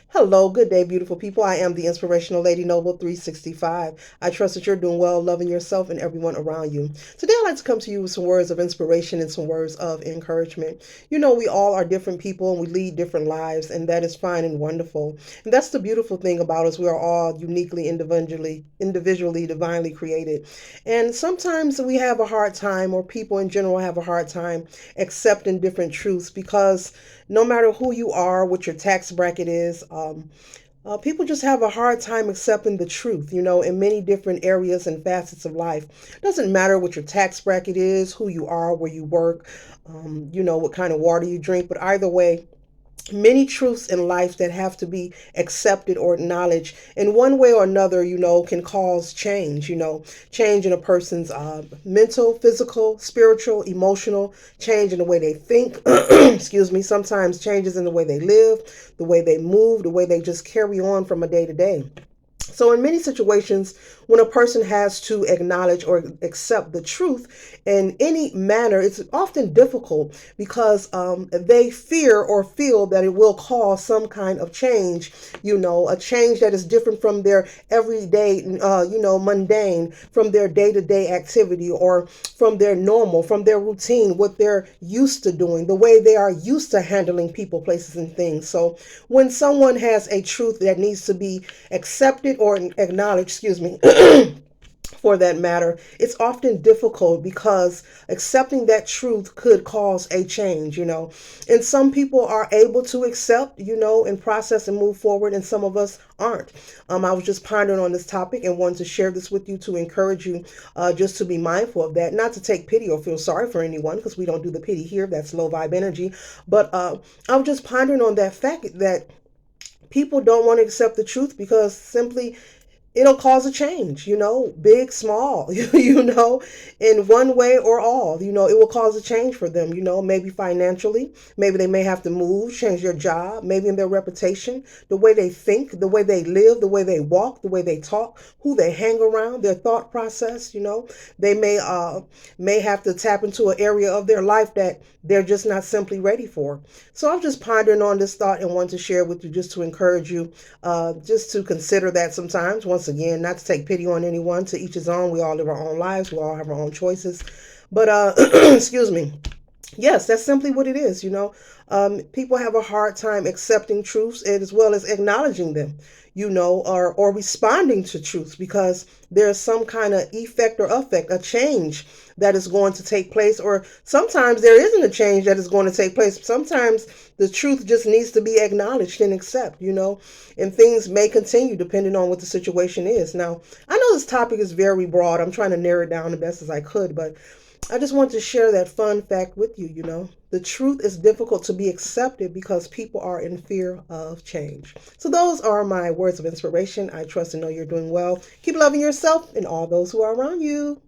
Hello, good day, beautiful people. I am the inspirational Lady Noble 365. I trust that you're doing well, loving yourself and everyone around you. Today, I'd like to come to you with some words of inspiration and some words of encouragement. You know, we all are different people and we lead different lives, and that is fine and wonderful. And that's the beautiful thing about us. We are all uniquely, individually, divinely created. And sometimes we have a hard time, or people in general have a hard time accepting different truths because no matter who you are, what your tax bracket is, people just have a hard time accepting the truth, in many different areas and facets of life. It doesn't matter what your tax bracket is, who you are, where you work, what kind of water you drink, but either way, many truths in life that have to be accepted or acknowledged in one way or another, can cause change, change in a person's mental, physical, spiritual, emotional, change in the way they think, excuse me, sometimes changes in the way they live, the way they move, the way they just carry on from a day to day. So, in many situations, when a person has to acknowledge or accept the truth in any manner, it's often difficult because they fear or feel that it will cause some kind of change, a change that is different from their everyday, mundane, from their day to day activity or from their normal, from their routine, what they're used to doing, the way they are used to handling people, places, and things. So, when someone has a truth that needs to be accepted or acknowledged, excuse me, for that matter, it's often difficult because accepting that truth could cause a change, And some people are able to accept, and process and move forward, and some of us aren't. I was just pondering on this topic and wanted to share this with you to encourage you just to be mindful of that, not to take pity or feel sorry for anyone because we don't do the pity here. That's low vibe energy. But I was just pondering on that fact that people don't want to accept the truth because simply it'll cause a change, big, small, in one way or all, it will cause a change for them, maybe financially, maybe they may have to move, change their job, maybe in their reputation, the way they think, the way they live, the way they walk, the way they talk, who they hang around, their thought process, they may have to tap into an area of their life that they're just not simply ready for. So I'm just pondering on this thought and want to share with you just to encourage you, just to consider that sometimes. Once again, not to take pity on anyone, to each his own. We all live our own lives. We all have our own choices. But, excuse me. Yes, that's simply what it is, People have a hard time accepting truths as well as acknowledging them, or responding to truths because there's some kind of effect or effect, a change that is going to take place, or sometimes there isn't a change that is going to take place. Sometimes the truth just needs to be acknowledged and accepted, and things may continue depending on what the situation is. Now, I know this topic is very broad. I'm trying to narrow it down the best as I could, but I just want to share that fun fact with you, The truth is difficult to be accepted because people are in fear of change. So those are my words of inspiration. I trust and know you're doing well. Keep loving yourself and all those who are around you.